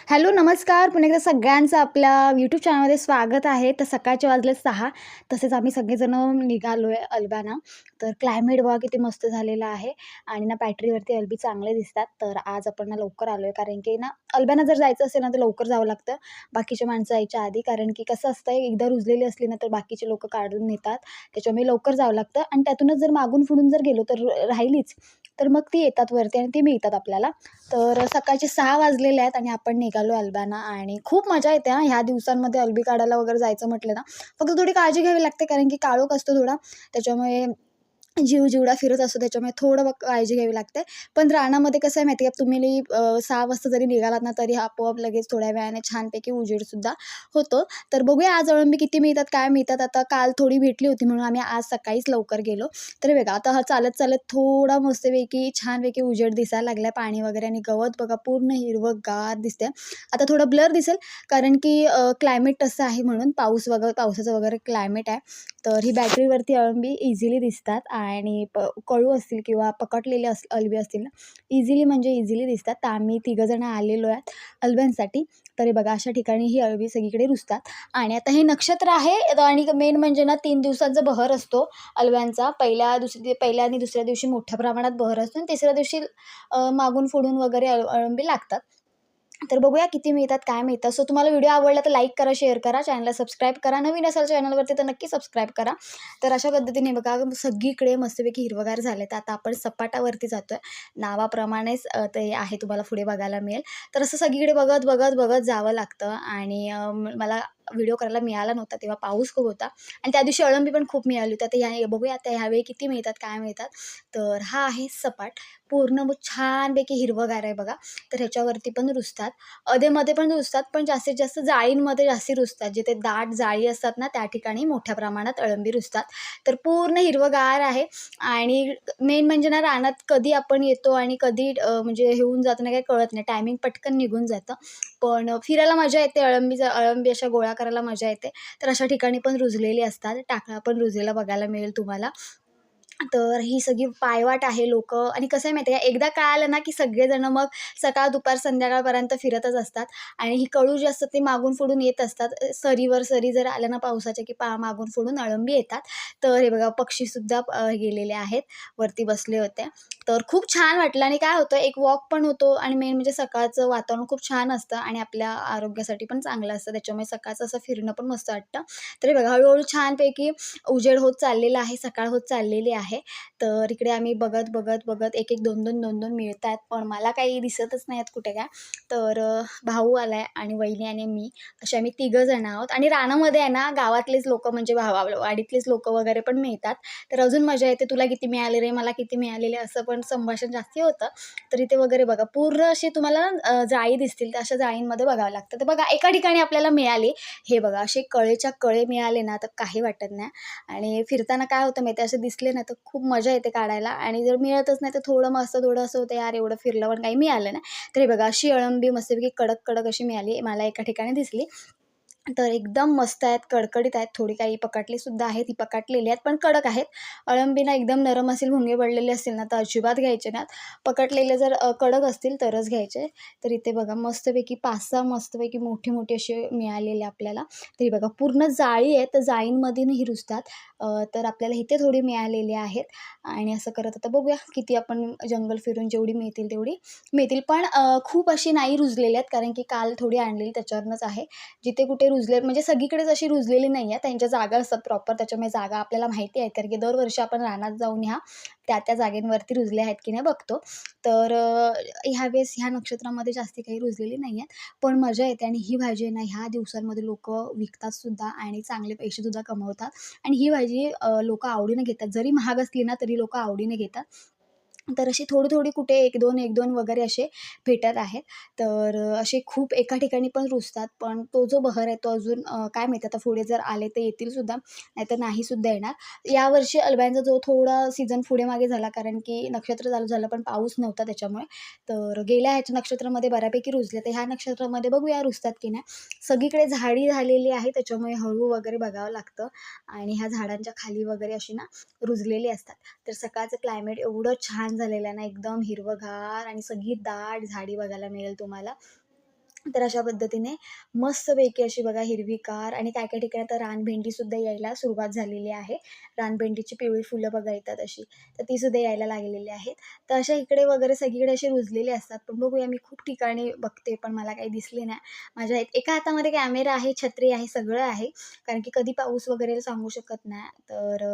Hello, नमस्कार. पुन्हा एकदा सगळ्यांचं आपल्या यूट्यूब चॅनलमध्ये स्वागत आहे. तर सकाळचे वाजले 6. तसेच आम्ही सगळेजणं निघालो आहे अल्बाना. तर क्लायमेट बघा किती मस्त झालेलं आहे आणि ना बॅटरीवरती अल्बी चांगले दिसतात. तर आज आपण ना लवकर आलो आहे कारण की ना अल्बाना जर जायचं असेल ना तर लवकर जावं लागतं बाकीचे माणसं यायच्या आधी. कारण की कसं असतं एकदा रुजलेली असली ना तर बाकीचे लोकं काढून नेतात. त्याच्यामुळे लवकर जावं लागतं आणि त्यातूनच जर मागून पुढून जर गेलो तर राहिलीच, तर मग ती येतात वरती आणि ती मिळतात आपल्याला. तर सकाळचे 6 वाजलेले आहेत आणि आपण निघालो अल्बाना आणि खूप मजा येते हां, ह्या दिवसांमध्ये अल्बी काढायला वगैरे जायचं म्हटलं ना. फक्त थोडी काळजी घ्यावी लागते कारण की काळोख असतो थोडा, त्याच्यामुळे जीव जेवढा फिरत असतो त्याच्यामुळे थोडं काळजी घ्यावी लागते. पण रानामध्ये कसं आहे माहिती आहे का, तुम्ही 6 वाजता जरी निघालात ना तरी आपोआप लगेच थोड्या वेळाने छानपैकी उजेडसुद्धा होतो. तर बघूया आज अळंबी किती मिळतात, काय मिळतात. आता काल थोडी भेटली होती म्हणून आम्ही आज सकाळीच लवकर गेलो. तर बघा आता हा चालत-चालत थोडा मस्तपैकी छानपैकी उजेड दिसायला लागलाय, पाणी वगैरे आणि गवत बघा पूर्ण हिरवंगार दिसतंय. आता थोडं ब्लर दिसेल कारण की क्लायमेट तसं आहे म्हणून पावसाचं वगैरे क्लायमेट आहे. तर ही बॅटरीवरती अळंबी इझिली दिसतात आणि कळू असतील किंवा पकडलेले अळंबी असतील ना, इझिली म्हणजे इझिली दिसतात. तर आम्ही तिघंजणं आलेलो आहेत अल्ब्यांसाठी. तर हे बघा अशा ठिकाणी ही अळंबी सगळीकडे रुजतात आणि आता हे नक्षत्र आहे आणि मेन म्हणजे ना 3 दिवसांचा बहर असतो अल्ब्यांचा. पहिल्या आणि दुसऱ्या दिवशी मोठ्या प्रमाणात बहर असतो आणि तिसऱ्या दिवशी मागून पुढून वगैरे अळंबी लागतात. तर बघूया किती मिळतात, काय मिळतात. सो तुम्हाला व्हिडिओ आवडला तर लाईक करा, शेअर करा, चॅनलला सबस्क्राईब करा. नवीन असाल चॅनलवरती तर नक्की सबस्क्राईब करा. तर अशा पद्धतीने बघा सगळीकडे मस्तपैकी हिरवंगार झाले. तर आता आपण सपाटावरती जातोय. नावाप्रमाणेच ते आहे तुम्हाला पुढे बघायला मिळेल. तर असं सगळीकडे बघत, बघत, बघत जावं लागतं आणि मला व्हिडिओ करायला मिळाला नव्हता तेव्हा पाऊस खूप होता आणि त्या दिवशी अळंबी पण खूप मिळाली होती. आता बघूया आता ह्यावेळी किती मिळतात, काय मिळतात. तर हा आहे सपाट. पूर्ण मग छानपैकी हिरवंगार आहे बघा. तर ह्याच्यावरती पण रुजतात. अधेमध्ये पण रुजतात, पण जास्तीत जास्त जाळींमध्ये जास्ती रुजतात. जिथे दाट जाळी असतात ना, त्या ठिकाणी मोठ्या प्रमाणात अळंबी रुजतात. तर पूर्ण हिरवंगार आहे आणि मेन म्हणजे ना, रानात कधी आपण येतो आणि कधी म्हणजे हे होऊन जातं ना, काही कळत नाही. टायमिंग पटकन निघून जातं. पण फिरायला मजा येते. अळंबी अशा गोळा करायला मजा येते. तर अशा ठिकाणी पण रुजलेली असतात. टाकळा पण रुजलेला बघायला मिळेल तुम्हाला. तर ही सगळी पायवाट आहे लोकं आणि कसं आहे माहिती आहे का, एकदा कळालं ना, की सगळेजणं मग सकाळ, दुपार, संध्याकाळपर्यंत फिरतच असतात आणि ही कळू जी असतात ती मागून-पुढून येत असतात. सरीवर सरी जर आल्या ना पावसाच्या, की मागून-पुढून अळंबी येतात. तर हे बघा पक्षीसुद्धा गेलेले आहेत, वरती बसले होते. तर खूप छान वाटलं आणि काय होतं एक वॉक पण होतो आणि मेन म्हणजे सकाळचं वातावरण खूप छान असतं आणि आपल्या आरोग्यासाठी पण चांगलं असतं. त्याच्यामुळे सकाळचं असं फिरणं पण मस्त वाटतं. तर हे बघा हळू छानपैकी उजेड होत चाललेला आहे, सकाळ होत चाललेली आहे. तर इकडे आम्ही बघत, बघत, बघत 1-1, 2-2, 2-2 मिळतायत, पण मला काही दिसतच नाहीयेत कुठे काय. तर भाऊ आलाय आणि वहिनी आणि मी असे आम्ही तिघं जण आहोत आणि रानामध्ये आहे ना गावातलेच लोकं म्हणजे वाडीतलेच लोकं वगैरे पण मिळतात. तर अजून मजा येते. तुला किती मिळाले रे? मला किती मिळालेले? असं पण संभाषण जास्ती होतं. तर इथे वगैरे बघा पूर्ण अशी तुम्हाला जाळी दिसतील, तर अशा जाळींमध्ये बघावं लागतं. तर बघा एका ठिकाणी आपल्याला मिळाली. हे बघा असे कळेच्या कळे मिळाले ना, तर काही वाटत नाही आणि फिरताना काय होतं माहिती आहे, असे दिसले ना, तर खूप मजा येते काढायला आणि जर मिळतच नाही, तर थोडं असं होतं, यार एवढं फिरलं पण काही मिळालं नाही. तर हे बघा अशी अळंबी मस्तपैकी कडक-कडक अशी मिळाली. मला एका ठिकाणी दिसली. तर एकदम मस्त आहेत, कडकडीत आहेत. थोडी काही पकडली सुद्धा आहेत. ती पकडलेली आहेत, पण कडक आहेत. अळंबी ना एकदम नरम असेल, भुंगे पडलेले असतील ना, तर अजिबात घ्यायचे नाहीत. पकडलेले जर कडक असतील तरच घ्यायचे. तर इथे बघा मस्तपैकी 5-6 मस्तपैकी मोठी-मोठी असे मिळालेले आपल्याला. तर हे बघा पूर्ण जाळी आहे, तर जाळींमधून ही रुजतात. तर आपल्याला इथे थोडी मिळालेली आहेत आणि असं करत आता बघूया किती आपण जंगल फिरून जेवढी मिळतील तेवढी मिळतील. पण खूप अशी नाही रुजलेली आहेत, कारण की काल थोडी आणलेली त्याच्यावरूनच आहे. जिथे कुठे रुजले म्हणजे सगळीकडेच अशी रुजलेली नाही आहे. त्यांच्या जागा असतात प्रॉपर. त्याच्यामुळे जागा आपल्याला माहिती आहेत, कारण की दरवर्षी आपण रानात जाऊन त्या जागेवरती रुजले आहेत की नाही बघतो. तर ह्यावेळेस ह्या नक्षत्रामध्ये जास्ती काही रुजलेली नाही आहेत. पण मजा येते आणि ही भाजी आहे ना, ह्या दिवसांमध्ये लोकं विकतात सुद्धा आणि चांगले पैसेसुद्धा कमवतात आणि ही भाजी लोकं आवडीने घेतात. जरी महाग असली ना, तरी लोकं आवडीने घेतात. तर अशी थोडी-थोडी कुठे 1-2 वगैरे असे भेटत आहेत. तर असे खूप एका ठिकाणी पण रुजतात. पण तो जो बहर आहे तो अजून काय माहिती आता पुढे जर आले तर येतील सुद्धा, नाहीतर नाही सुद्धा येणार. यावर्षी अल्बायांचा जो थोडा सीझन पुढे मागे झाला कारण की नक्षत्र चालू झालं पण पाऊस नव्हता त्याच्यामुळे. तर गेल्या ह्याच्या नक्षत्रामध्ये बऱ्यापैकी रुजले. तर ह्या नक्षत्रामध्ये बघूया रुजतात की नाही. सगळीकडे झाडी झालेली आहे त्याच्यामुळे हळू वगैरे बघावं लागतं आणि ह्या झाडांच्या खाली वगैरे अशी ना रुजलेली असतात. तर सकाळचं क्लायमेट एवढं छान झालेलं आहे ना, एकदम हिरवंगार आणि सगळी दाट झाडी बघायला मिळेल तुम्हाला. तर अशा पद्धतीने मस्तपैकी अशी बघा हिरवीगार आणि काही-काही ठिकाणी तर रानभेंडीसुद्धा यायला सुरुवात झालेली आहे. रानभेंडीची पिवळी फुलं बघा येतात अशी, तर तीसुद्धा यायला लागलेली आहेत. तर अशा इकडे वगैरे सगळीकडे असे रुजलेले असतात. पण बघूया मी खूप ठिकाणी बघते, पण मला काही दिसले नाही. माझ्या एका हातामध्ये कॅमेरा आहे, छत्री आहे, सगळं आहे. कारण की कधी पाऊस वगैरे सांगू शकत नाही. तर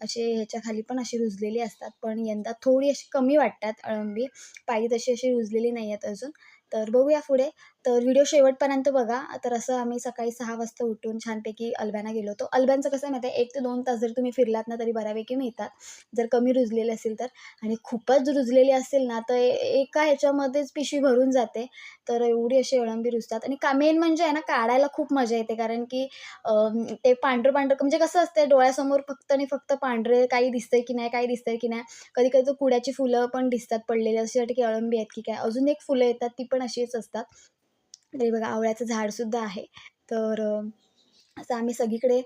असे ह्याच्या खाली पण अशी रुजलेली असतात. पण यंदा थोडी अशी कमी वाटतात अळंबी. पाहिजे तशी अशी रुजलेली नाही आहेत अजून. तर बघूया पुढे. तर व्हिडिओ शेवटपर्यंत बघा. तर असं आम्ही सकाळी 6 वाजता उठून छानपैकी अल्ब्याना गेलो होतो. अल्ब्यांचं कसं आहे माहिती आहे, 1 ते 2 तास जर तुम्ही फिरलात ना, तरी बऱ्यापैकी मिळतात. जर कमी रुजलेले असेल तर. आणि खूपच रुजलेली असेल ना, तर एका ह्याच्यामध्येच पिशवी भरून जाते. तर एवढी अशी अळंबी रुजतात आणि मेन म्हणजे आहे ना, काढायला खूप मजा येते. कारण की ते पांढरं-पांढरं म्हणजे कसं असतं डोळ्यासमोर फक्त आणि फक्त पांढरे काही दिसतंय की नाही, काही दिसतंय की नाही. कधी-कधी तर कुड्याची फुलं पण दिसतात पडलेली. अशी वाटते की अळंबी आहेत की काय. अजून एक फुलं येतात ती पण अशीच असतात. तरी बघा आवळ्याचं झाडसुद्धा आहे. तर असं आम्ही सगळीकडे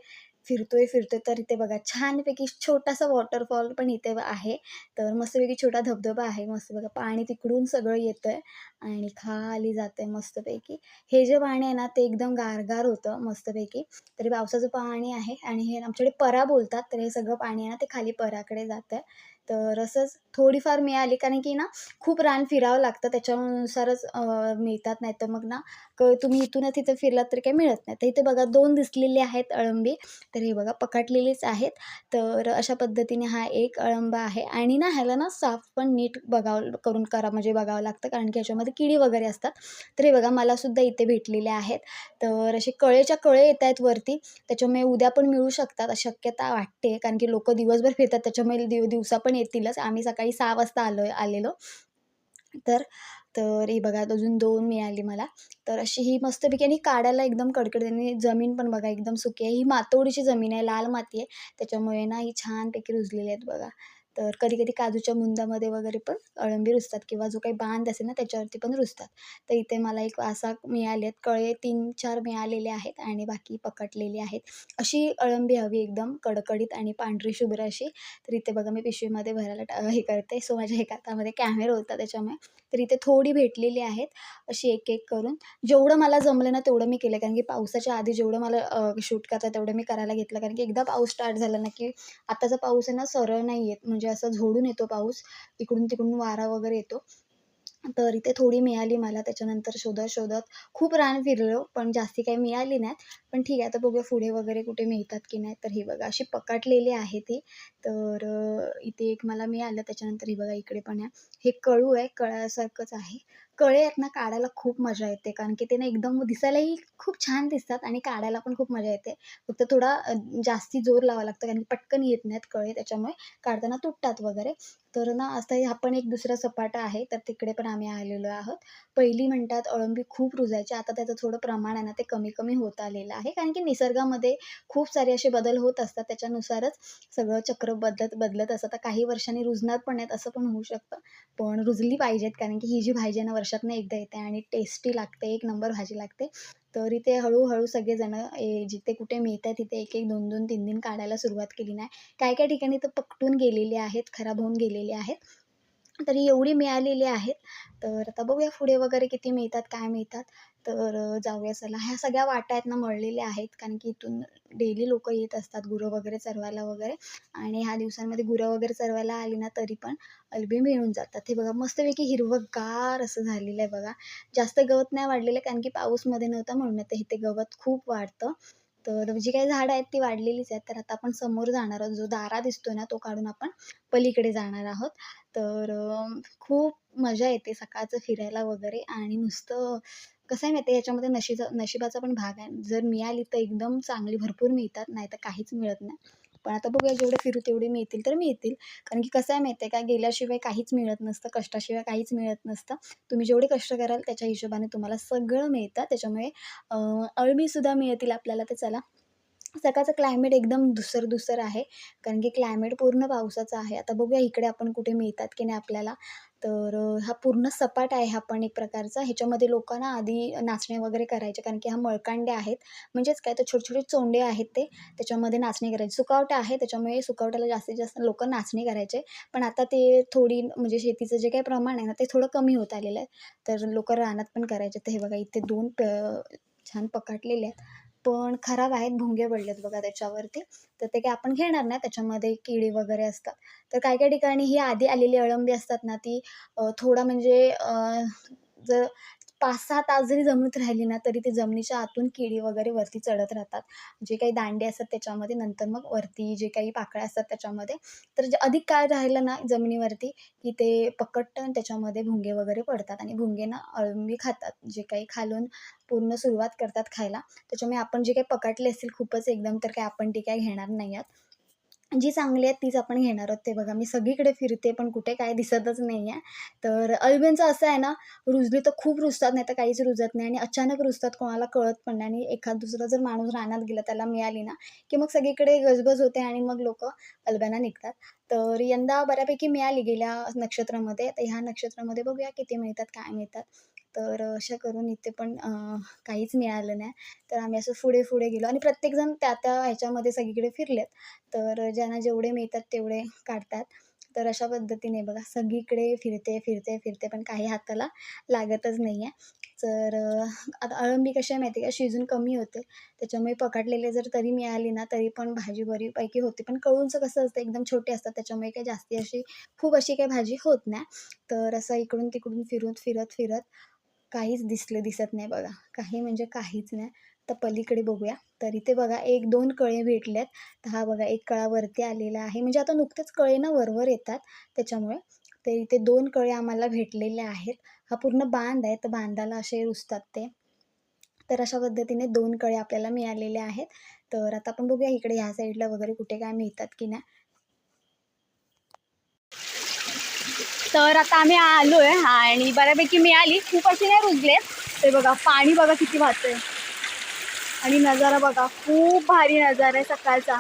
फिरतोय, तर इथे बघा छानपैकी छोटासा वॉटरफॉल पण इथे आहे. तर मस्तपैकी छोटा धबधबा आहे. मस्त बघा पाणी तिकडून सगळं येतंय आणि खाली जातंय मस्तपैकी. हे जे पाणी आहे ना, ते एकदम गारगार होतं मस्तपैकी. तरी पावसाचं पाणी आहे आणि हे आमच्याकडे परा बोलतात. तर हे सगळं पाणी आहे ना, ते खाली पराकडे जातंय. तर असंच थोडीफार मिळाली कारण की ना, खूप रान फिरावं लागतं त्याच्यानुसारच मिळतात. नाहीतर मग ना, तुम्ही इथून तिथे फिरलात तरी काही मिळत नाही. तर इथे बघा 2 दिसलेले आहेत अळंबी. तर हे बघा पकडलेलीच आहेत. तर अशा पद्धतीने हा एक अळंबा आहे आणि ना ह्याला ना साफ पण नीट बघावं करून करा म्हणजे बघावं लागतं कारण की ह्याच्यामध्ये किडी वगैरे असतात. तर हे बघा मलासुद्धा इथे भेटलेले आहेत. तर असे कळेच्या कळे येतायत वरती. त्याच्यामुळे उद्या पण मिळू शकतात अशी शक्यता वाटते. कारण की लोकं दिवसभर फिरतात त्याच्यामुळे दिवसा पण येतीलच. आम्ही सकाळी 6 वाजता आलेलो. तर तर हे बघा अजून 2 मिळाली मला. तर अशी ही मस्तपैकी आणि काढायला एकदम कडकडीत आणि जमीन पण बघा एकदम सुकी आहे. ही मातोडीची जमीन आहे, लाल माती आहे. त्याच्यामुळे ना ही छानपैकी रुजलेली आहेत बघा. तर कधी-कधी काजूच्या बुंदामध्ये वगैरे पण अळंबी रुजतात किंवा जो काही बांध असेल ना त्याच्यावरती पण रुजतात. तर इथे मला एक असा मिळाले आहेत. कळे 3-4 मिळालेले आहेत आणि बाकी पकडलेली आहेत. अशी अळंबी हवी एकदम कडकडीत आणि पांढरी शुभ्र अशी. तर इथे बघा मी पिशवीमध्ये भरायला हे करते. सो माझ्या एका हातामध्ये कॅमेरा होता त्याच्यामुळे. तर इथे थोडी भेटलेली आहेत, अशी एक-एक करून. जेवढं मला जमलं ना तेवढं मी केलं. कारण की पावसाच्या आधी जेवढं मला शूट करता तेवढं मी करायला घेतलं. कारण की एकदा पाऊस स्टार्ट झाला ना, की आताचा पाऊस आहे ना सरळ नाही येत. म्हणजे असं झोडून येतो पाऊस. इकडून-तिकडून वारा वगैरे येतो. तर इथे थोडी मिळाली मला. त्याच्यानंतर शोधत-शोधत खूप रान फिरलो, पण जास्ती काही मिळाली नाहीत. पण ठीक आहे, आता बघूया पुढे वगैरे कुठे मिळतात की नाही. तर हे बघा अशी पकडलेली आहे ती. तर इथे एक मला मिळालं. त्याच्यानंतर हे बघा इकडे पण आहे. हे कळू आहे, कळ्यासारखंच आहे. कळे आहेत ना काढायला खूप मजा येते. कारण की ते ना एकदम दिसायलाही खूप छान दिसतात आणि काढायला पण खूप मजा येते. फक्त थोडा जास्ती जोर लावावा लागतो. कारण की पटकन येत नाहीत कळे. त्याच्यामुळे काढताना तुटतात वगैरे. तर ना आता हा पण एक दुसरा सपाटा आहे. तर तिकडे पण आम्ही आलेलो आहोत. पहिली म्हणतात अळंबी खूप रुजायची. आता त्याचं थोडं प्रमाण आहे ना, ते कमी-कमी होत आलेलं आहे. कारण की निसर्गामध्ये खूप सारे असे बदल होत असतात. त्याच्यानुसारच सगळं चक्र बदलत असतं. तर काही वर्षांनी रुजणार पण नाहीत असं पण होऊ शकतं. पण रुजली पाहिजेत कारण की ही जी भाजी आहे ना वर्षातनं एकदा येते आणि टेस्टी लागते. एक नंबर भाजी लागते. तर इथे हळू सगळेजण जिथे कुठे मिळतात तिथे 1-1, 2-2, 3-3 काढायला सुरुवात केली नाही. काही-काही ठिकाणी तर पकटून गेलेले आहेत, खराब होऊन गेलेले आहेत. तरी एवढी मिळालेली आहेत. तर आता बघूया पुढे वगैरे किती मिळतात, काय मिळतात. तर जाऊया चला. ह्या सगळ्या वाटा आहेत ना मळलेल्या आहेत. कारण की इथून डेली लोकं येत असतात गुरं वगैरे चरवायला वगैरे आणि ह्या दिवसांमध्ये गुरं वगैरे चरवायला आली ना तरी पण अल्बी मिळून जातात. हे बघा मस्तपैकी हिरवंगार असं झालेलं आहे बघा. जास्त गवत नाही वाढलेलं कारण की पाऊस मध्ये नव्हता म्हणून आता इथे गवत खूप वाढतं. तर जी काही झाडं आहेत ती वाढलेलीच आहेत. तर आता आपण समोर जाणार आहोत. जो दारा दिसतोय ना तो काढून आपण पलीकडे जाणार आहोत. तर खूप मजा येते सकाळचं फिरायला वगैरे आणि नुसतं कसं आहे माहिती आहे याच्यामध्ये नशिबाचा पण भाग आहे. जर मिळाली तर एकदम चांगली भरपूर मिळतात, नाहीतर काहीच मिळत नाही. पण आता बघूया जेवढे फिरू तेवढे मिळतील तर मिळतील. कारण की कसं आहे माहिती आहे का, गेल्याशिवाय काहीच मिळत नसतं, कष्टाशिवाय काहीच मिळत नसतं. तुम्ही जेवढे कष्ट कराल त्याच्या हिशोबाने तुम्हाला सगळं मिळतं. त्याच्यामुळे अळमीसुद्धा मिळतील आपल्याला. तर चला सकाळचं क्लायमेट एकदम धुसर आहे, कारण की क्लायमेट पूर्ण पावसाचं आहे. आता बघूया इकडे आपण कुठे मिळतात की नाही आपल्याला. तर हा पूर्ण सपाट आहे हा पण एक प्रकारचा. ह्याच्यामध्ये लोकं ना आधी नाचणे वगैरे करायचे, कारण की हा मळकांडे आहेत. म्हणजेच काय तर छोटे-छोटे चोंडे आहेत ते, त्याच्यामध्ये नाचणी करायची. सुकावटा आहे त्याच्यामुळे सुकावट्याला जास्तीत जास्त लोकं नाचणी करायचे. पण आता ते थोडी म्हणजे शेतीचं जे काही प्रमाण आहे ना, ते थोडं कमी होत आलेलं आहे. तर लोकं रानात पण करायचे. तर हे बघा इथे 2 छान पकडलेले आहेत. पण खराब आहेत, भुंगे पडलेत बघा त्याच्यावरती. तर ते काही आपण घेणार नाही, त्याच्यामध्ये किडी वगैरे असतात. तर काही-काही ठिकाणी ही आधी आलेली अळंबी असतात ना, ती थोडा म्हणजे जर 5-6 तास जरी जमिनीत राहिली ना, तरी ती जमिनीच्या आतून किडी वगैरे वरती चढत राहतात. जे काही दांडे असतात त्याच्यामध्ये, नंतर मग वरती जे काही पाकळ्या असतात त्याच्यामध्ये. तर जे अधिक काळ राहिलं ना जमिनीवरती, की ते पकडतं आणि त्याच्यामध्ये भुंगे वगैरे पडतात आणि भुंगे ना अळंबी खातात. जे काही खालून पूर्ण सुरुवात करतात खायला. त्याच्यामुळे आपण जे काही पकडले असतील खूपच एकदम, तर काही आपण ती काही घेणार नाही आहोत. जी चांगली आहेत तीच आपण घेणार आहोत. ते बघा मी सगळीकडे फिरते पण कुठे काही दिसतच नाही आहे. तर अळवींचं असं आहे ना, रुजली तर खूप रुजतात, नाहीतर काहीच रुजत नाही आणि अचानक रुजतात, कोणाला कळत पण नाही आणि एखाद दुसरा जर माणूस रानात गेला, त्याला मिळाली ना, की मग सगळीकडे गजबज होते आणि मग लोकं अल्ब्याना निघतात. तर यंदा बऱ्यापैकी मिळाली गेल्या नक्षत्रामध्ये. तर ह्या नक्षत्रामध्ये बघूया किती मिळतात, काय मिळतात. तर अशा करून इथे पण काहीच मिळालं नाही. तर आम्ही असं पुढे-पुढे गेलो आणि प्रत्येकजण त्या-त्या ह्याच्यामध्ये सगळीकडे फिरलेत. तर ज्यांना जेवढे मिळतात तेवढे काढतात. तर अशा पद्धतीने बघा सगळीकडे फिरते पण काही हाताला लागतच नाही आहे. तर आता अळंबी कशी आहे माहिती आहे का, शिजून कमी होते. त्याच्यामुळे पकडलेले जर तरी मिळाली ना, तरी पण भाजी बरीपैकी होते. पण कळूचं कसं असतं एकदम छोटे असतात, त्याच्यामुळे काही जास्ती अशी खूप अशी काही भाजी होत नाही. तर असं इकडून-तिकडून फिरत काहीच दिसत नाही बघा. काही म्हणजे काहीच नाही. तर पलीकडे बघूया. तर इथे बघा 1-2 कळे भेटल्यात. तर हा बघा एक कळा वरती आलेला आहे. म्हणजे आता नुकतेच कळे ना वर येतात त्याच्यामुळे. तर इथे 2 कळे आम्हाला भेटलेले आहेत. हा पूर्ण बांध आहे. तर बांधाला असे रुजतात ते. तर अशा पद्धतीने 2 कळे आपल्याला मिळालेले आहेत. तर आता आपण बघूया इकडे ह्या साईडला वगैरे कुठे काय मिळतात की नाही. तर आता आम्ही आलोय आणि बऱ्यापैकी मिळाली. खूप अशी नाही रुजलेत. ते बघा पाणी बघा किती वाहतंय. आणि नजारा बघा, खूप भारी नजारा आहे सकाळचा.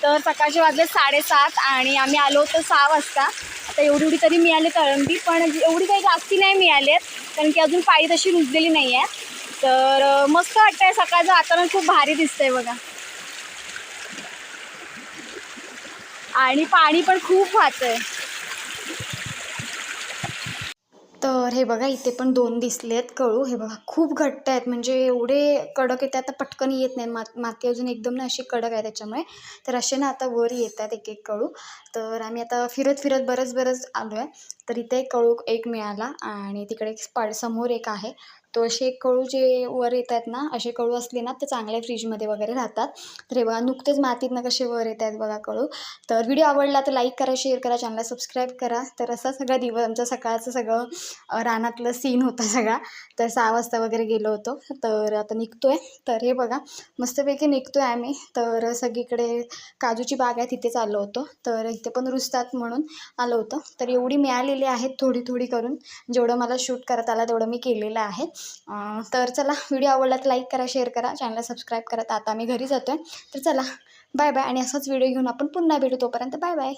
तर सकाळचे वाजले 7:30 आणि आम्ही आलो होतो 6 वाजता. आता एवढी तरी मिळाली अळंबी, पण एवढी काही जास्ती नाही मिळाली आहेत, कारण की अजून पाळी तशी रुजलेली नाही आहे. तर मस्त वाटतंय, सकाळचं वातावरण खूप भारी दिसतंय बघा. आणि पाणी पण खूप वाहतंय. तर हे बघा इथे पण 2 दिसलेत कळू. हे बघा खूप घट्ट आहेत, म्हणजे एवढे कडक आहेत, आता पटकन येत नाही. माती अजून एकदम ना अशी कडक आहे त्याच्यामुळे. तर असे ना आता वर येतात एक-एक कळू. तर आम्ही आता फिरत बरंच आलो आहे. तर इथे एक कळू एक मिळाला आणि तिकडे एक समोर एक आहे. तो असे एक कळू जे वर येतात ना, असे कळू असले ना, ते चांगल्या फ्रीजमध्ये वगैरे राहतात. तर हे बघा नुकतेच मातीतनं कसे वर येत आहेत बघा कळू. तर व्हिडिओ आवडला तर लाईक करा, शेअर करा, चॅनलला सबस्क्राईब करा. तर असा सगळा दिवस आमचं सकाळचं सगळं रानातलं सीन होता सगळा. तर 6 वाजता वगैरे गेलो होतो. तर आता निघतोय. तर हे बघा मस्तपैकी निघतोय आम्ही. तर सगळीकडे काजूची बाग आहे तिथे चाललो होतो. तर इथे पण रुजतात म्हणून आलो होतो. तर एवढी मिळालेली आहेत थोडी करून. जेवढं मला शूट करता आलं तेवढं मी केलेलं आहे. तर चला व्हिडिओ आवडला तर लाईक करा, शेअर करा, चॅनलला सबस्क्राईब करा. तर आता आम्ही घरी जातोय. तर चला बाय बाय आणि असाच व्हिडिओ घेऊन आपण पुन्हा भेटू. तोपर्यंत बाय बाय.